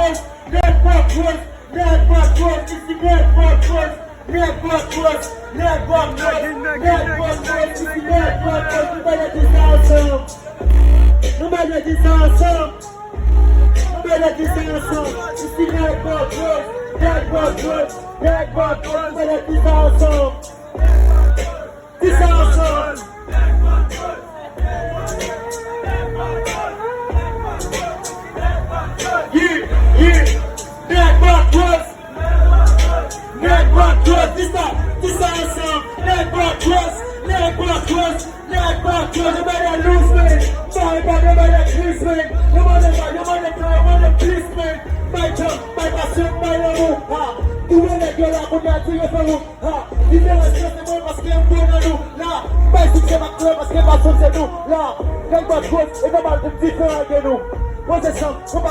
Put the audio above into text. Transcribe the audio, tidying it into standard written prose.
cross, never cross, never cross, it's the never cross, never cross, never cross, never cross, it's the never cross. No matter this awesome, no matter this awesome, no matter this awesome, it's the never cross, never cross, never cross. No matter this awesome, this awesome. This awesome. Never cross. No matter lose me. No matter kiss me. No matter kiss me. My tongue, my passion, my love. Tu eres que la mujer sigue solo. Y de las que se muevas que en buena luz. Vai se que más pruebas que más son de luz. Never cross. Es normal de ti que hay que no. What's the song?